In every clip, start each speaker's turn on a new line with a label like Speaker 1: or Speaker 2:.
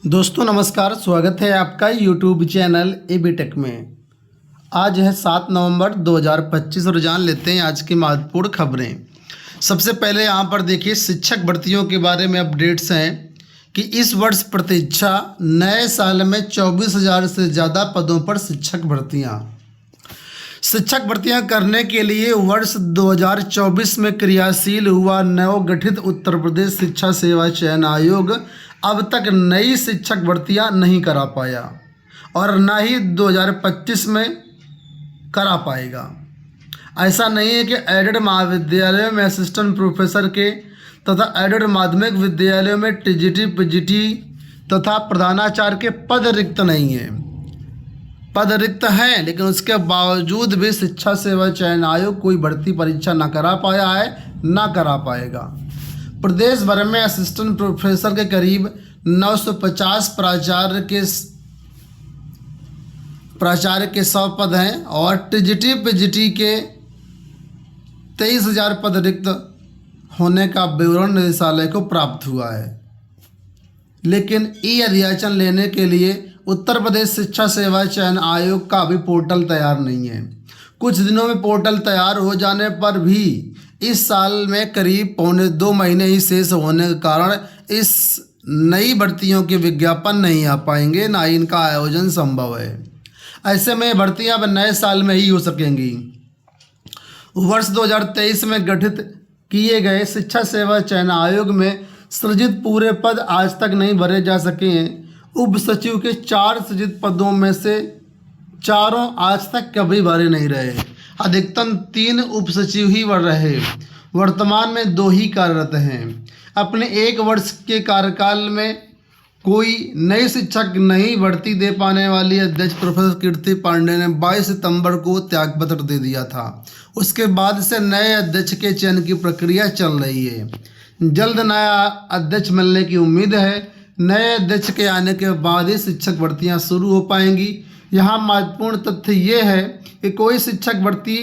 Speaker 1: दोस्तों नमस्कार, स्वागत है आपका यूट्यूब चैनल एबी टेक में। आज है 7 नवंबर 2025 और जान लेते हैं आज की महत्वपूर्ण खबरें। सबसे पहले यहाँ पर देखिए, शिक्षक भर्तियों के बारे में अपडेट्स हैं कि इस वर्ष प्रतीक्षा नए साल में 24,000 से ज़्यादा पदों पर शिक्षक भर्तियां करने के लिए वर्ष 2024 में क्रियाशील हुआ नवगठित उत्तर प्रदेश शिक्षा सेवा चयन आयोग अब तक नई शिक्षक भर्तियां नहीं करा पाया और न ही 2025 में करा पाएगा। ऐसा नहीं है कि एडेड महाविद्यालयों में असिस्टेंट प्रोफेसर के तथा एडेड माध्यमिक विद्यालयों में टीजीटी पीजीटी तथा प्रधानाचार्य के पद रिक्त नहीं हैं। पद रिक्त हैं, लेकिन उसके बावजूद भी शिक्षा सेवा चयन आयोग कोई भर्ती परीक्षा न करा पाया है, न करा पाएगा। प्रदेश भर में असिस्टेंट प्रोफेसर के करीब 950 प्राचार्य के 100 पद हैं और टीजीटी पीजीटी के 23,000 पद रिक्त होने का विवरण निदेशालय को प्राप्त हुआ है। लेकिन ई अध्याचन लेने के लिए उत्तर प्रदेश शिक्षा सेवा चयन आयोग का अभी पोर्टल तैयार नहीं है। कुछ दिनों में पोर्टल तैयार हो जाने पर भी इस साल में करीब 2.25 महीने ही शेष होने के कारण इस नई भर्तियों के विज्ञापन नहीं आ पाएंगे, ना ही इनका आयोजन संभव है। ऐसे में भर्तियां अब नए साल में ही हो सकेंगी। वर्ष 2023 में गठित किए गए शिक्षा सेवा चयन आयोग में सृजित पूरे पद आज तक नहीं भरे जा सके हैं। उप सचिव के 4 सृजित पदों में से चारों आज तक कभी भरे नहीं रहे। अधिकतम 3 उप सचिव ही भर रहे। वर्तमान में 2 ही कार्यरत हैं। अपने 1 वर्ष के कार्यकाल में कोई नई शिक्षक नहीं भर्ती दे पाने वाली अध्यक्ष प्रोफेसर कीर्ति पांडे ने 22 सितंबर को त्यागपत्र दे दिया था। उसके बाद से नए अध्यक्ष के चयन की प्रक्रिया चल रही है। जल्द नया अध्यक्ष मिलने की उम्मीद है। नए अध्यक्ष के आने के बाद ही शिक्षक भर्तियां शुरू हो पाएंगी। यहाँ महत्वपूर्ण तथ्य ये है कि कोई शिक्षक भर्ती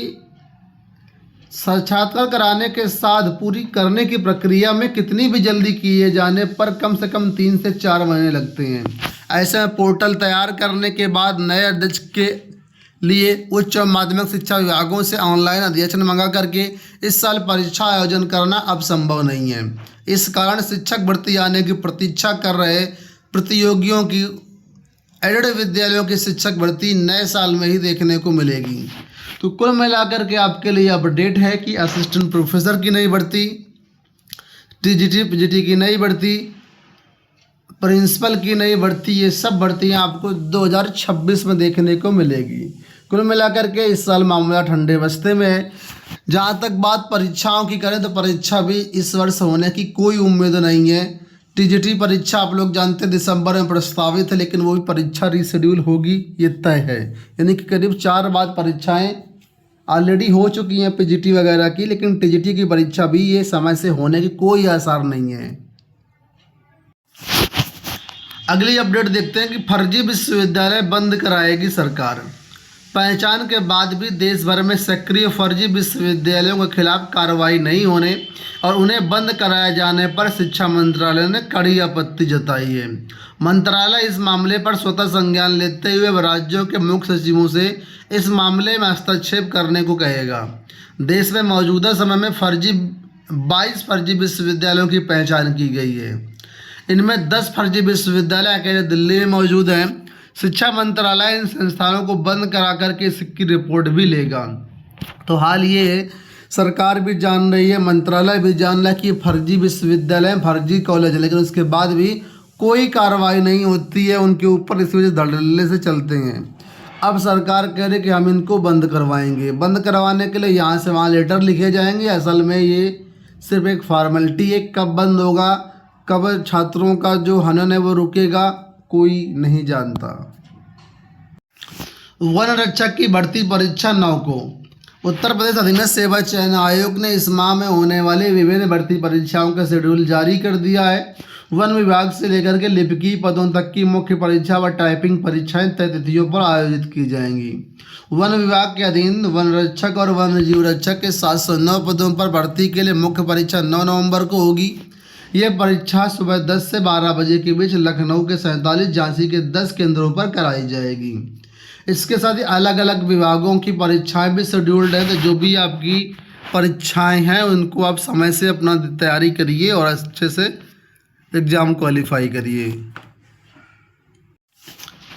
Speaker 1: साक्षात्कार कराने के साथ पूरी करने की प्रक्रिया में कितनी भी जल्दी किए जाने पर कम से कम 3 से 4 महीने लगते हैं। ऐसे में पोर्टल तैयार करने के बाद नए अध्यक्ष के लिए उच्च माध्यमिक शिक्षा विभागों से ऑनलाइन अध्याचन मंगा करके इस साल परीक्षा आयोजन करना अब संभव नहीं है। इस कारण शिक्षक भर्ती आने की प्रतीक्षा कर रहे प्रतियोगियों की एडेड विद्यालयों की शिक्षक भर्ती नए साल में ही देखने को मिलेगी। तो कुल मिलाकर के आपके लिए अपडेट है कि असिस्टेंट प्रोफेसर की नई भर्ती, टीजीटी पीजीटी की नई भर्ती, प्रिंसिपल की नई भर्ती, ये सब भर्तियां आपको 2026 में देखने को मिलेगी। कुल मिलाकर के इस साल मामला ठंडे बस्ते में है। जहाँ तक बात परीक्षाओं की करें तो परीक्षा भी इस वर्ष होने की कोई उम्मीद नहीं है। टीजीटी परीक्षा आप लोग जानते हैं दिसंबर में प्रस्तावित है, लेकिन वो भी परीक्षा रीशेड्यूल होगी, ये तय है। यानी कि करीब 4 बार परीक्षाएं ऑलरेडी हो चुकी हैं पीजीटी वगैरह की, लेकिन टीजीटी की परीक्षा भी ये समय से होने की कोई आसार नहीं है। अगली अपडेट देखते हैं कि फर्जी विश्वविद्यालय बंद कराएगी सरकार। पहचान के बाद भी देश भर में सक्रिय फर्जी विश्वविद्यालयों के खिलाफ कार्रवाई नहीं होने और उन्हें बंद कराए जाने पर शिक्षा मंत्रालय ने कड़ी आपत्ति जताई है। मंत्रालय इस मामले पर स्वतः संज्ञान लेते हुए राज्यों के मुख्य सचिवों से इस मामले में हस्तक्षेप करने को कहेगा। देश में मौजूदा समय में 22 फर्जी विश्वविद्यालयों की पहचान की गई है। इनमें 10 फर्जी विश्वविद्यालय अकेले दिल्ली में मौजूद हैं। शिक्षा मंत्रालय इन संस्थानों को बंद करा करके इसकी रिपोर्ट भी लेगा। तो हाल ये है, सरकार भी जान रही है, मंत्रालय भी जान रहा है कि फर्जी विश्वविद्यालय, फर्जी कॉलेज है, लेकिन उसके बाद भी कोई कार्रवाई नहीं होती है उनके ऊपर। इसी वजह से धड़ल्ले से चलते हैं। अब सरकार कह रही है कि हम इनको बंद करवाएंगे। बंद करवाने के लिए यहाँ से वहाँ लेटर लिखे जाएंगे। असल में ये सिर्फ एक फॉर्मेलिटी है। कब बंद होगा, कब छात्रों का जो हनन है वो रुकेगा, कोई नहीं जानता। वन रक्षक की भर्ती परीक्षा 9 को। उत्तर प्रदेश अधीनस्थ सेवा चयन आयोग ने इस माह में होने वाले विभिन्न भर्ती परीक्षाओं का शेड्यूल जारी कर दिया है। वन विभाग से लेकर के लिपिकी पदों तक की मुख्य परीक्षा व टाइपिंग परीक्षाएं तय तिथियों पर आयोजित की जाएंगी। वन विभाग के अधीन वन रक्षक और वन जीव रक्षक के 709 पदों पर भर्ती के लिए मुख्य परीक्षा 9 नवंबर को होगी। ये परीक्षा सुबह 10 से 12 बजे के बीच लखनऊ के 47, झांसी के 10 केंद्रों पर कराई जाएगी। इसके साथ ही अलग अलग विभागों की परीक्षाएं भी शेड्यूल्ड है, तो जो भी आपकी परीक्षाएं हैं उनको आप समय से अपना तैयारी करिए और अच्छे से एग्ज़ाम क्वालिफाई करिए।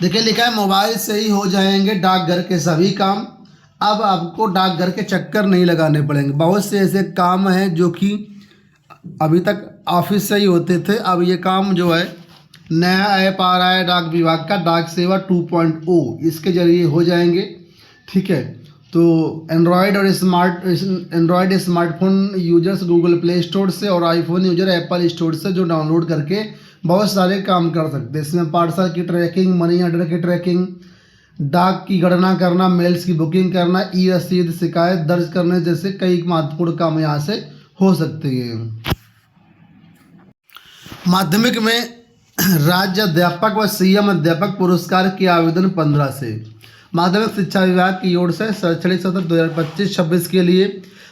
Speaker 1: देखिए लिखा है मोबाइल से ही हो जाएंगे डाकघर के सभी काम। अब आपको डाकघर के चक्कर नहीं लगाने पड़ेंगे। बहुत से ऐसे काम हैं जो कि अभी तक ऑफिस से ही होते थे, अब ये काम जो है नया ऐप आ रहा है डाक विभाग का, डाक सेवा 2.0, इसके ज़रिए हो जाएंगे। ठीक है, तो Android smartphone users Google play store से और आईफोन यूजर एप्पल स्टोर से जो डाउनलोड करके बहुत सारे काम कर सकते हैं। इसमें पार्सल की ट्रैकिंग, मनी ऑर्डर की ट्रैकिंग, डाक की गणना करना, मेल्स की बुकिंग करना, ई रसीद, शिकायत दर्ज करने जैसे कई महत्वपूर्ण काम यहाँ से हो सकते हैं। माध्यमिक में राज्य अध्यापक व सीएम अध्यापक पुरस्कार के आवेदन 15 से। माध्यमिक शिक्षा विभाग की ओर से शैक्षणिक सत्र 2025-26 के लिए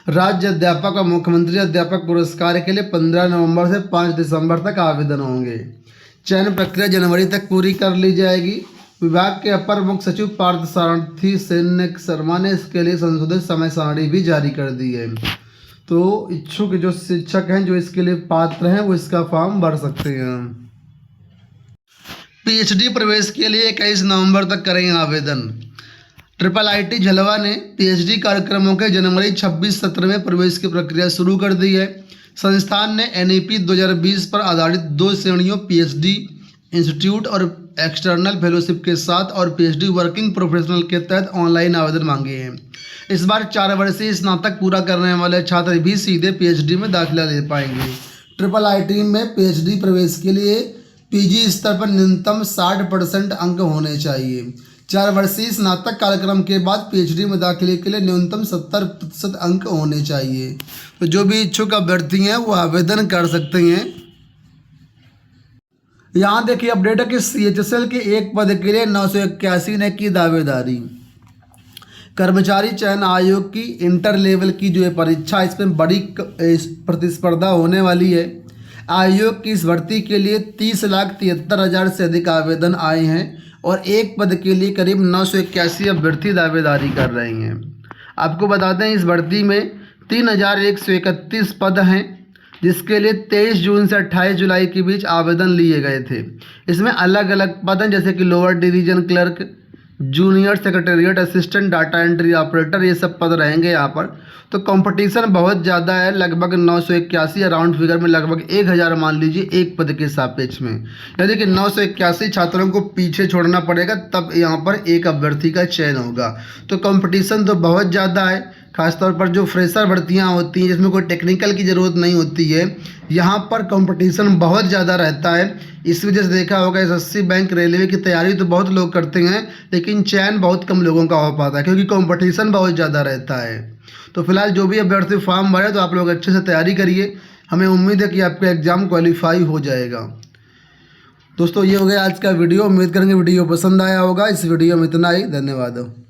Speaker 1: राज्य अध्यापक और मुख्यमंत्री अध्यापक पुरस्कार के लिए 15 नवंबर से 5 दिसंबर तक आवेदन होंगे। चयन प्रक्रिया जनवरी तक पूरी कर ली जाएगी। विभाग के अपर मुख्य सचिव पार्थ सारथी सेन शर्मा ने इसके लिए संशोधित समय सारणी भी जारी कर दी है। तो इच्छुक जो शिक्षक हैं जो इसके लिए पात्र हैं वो इसका फॉर्म भर सकते हैं। पीएचडी प्रवेश के लिए 21 नवंबर तक करेंगे आवेदन। IIT झलवा ने पीएचडी कार्यक्रमों के जनवरी 26 सत्र में प्रवेश की प्रक्रिया शुरू कर दी है। संस्थान ने NEP 2020 पर आधारित 2 श्रेणियों पीएचडी इंस्टीट्यूट और एक्सटर्नल फेलोशिप के साथ और पीएचडी वर्किंग प्रोफेशनल के तहत ऑनलाइन आवेदन मांगे हैं। इस बार 4 वर्षीय स्नातक पूरा करने वाले छात्र भी सीधे पीएचडी में दाखिला ले पाएंगे। IIT में पीएचडी प्रवेश के लिए पीजी स्तर पर न्यूनतम 60% अंक होने चाहिए। 4 वर्षीय स्नातक कार्यक्रम के बाद पीएचडी में दाखिले के लिए न्यूनतम 70% अंक होने चाहिए। तो जो भी इच्छुक अभ्यर्थी हैं वो आवेदन कर सकते हैं। यहाँ देखिए अपडेट है कि CHSL के एक पद के लिए 981 ने की दावेदारी। कर्मचारी चयन आयोग की इंटर लेवल की जो है परीक्षा, इसमें बड़ी प्रतिस्पर्धा होने वाली है। आयोग की इस भर्ती के लिए 30,73,000 से अधिक आवेदन आए हैं और एक पद के लिए करीब 981 अभ्यर्थी दावेदारी कर रहे हैं। आपको बता दें इस भर्ती में 3,131 पद हैं, जिसके लिए 23 जून से 28 जुलाई के बीच आवेदन लिए गए थे। इसमें अलग अलग पद हैं जैसे कि lower division clerk, junior secretariat assistant, data entry operator, ये सब पद रहेंगे यहाँ पर। तो कंपटीशन बहुत ज़्यादा है, लगभग 981 अराउंड फिगर में लगभग 1000 मान लीजिए एक पद के सापेक्ष में, यानी कि 981 छात्रों को पीछे छोड़ना पड़ेगा तब यहाँ पर एक अभ्यर्थी का चयन होगा। तो कंपटीशन तो बहुत ज़्यादा है, खासतौर पर जो फ्रेशर भर्तियाँ होती हैं जिसमें कोई टेक्निकल की ज़रूरत नहीं होती है, यहाँ पर कंपटीशन बहुत ज़्यादा रहता है। इस वजह से देखा होगा SSC बैंक रेलवे की तैयारी तो बहुत लोग करते हैं लेकिन चयन बहुत कम लोगों का हो पाता है क्योंकि कंपटीशन बहुत ज़्यादा रहता है। तो फिलहाल जो भी अभ्यर्थी फॉर्म भरे तो आप लोग अच्छे से तैयारी करिए, हमें उम्मीद है कि आपका एग्ज़ाम क्वालिफाई हो जाएगा। दोस्तों ये हो गया आज का वीडियो, उम्मीद करेंगे वीडियो पसंद आया होगा। इस वीडियो में इतना ही, धन्यवाद।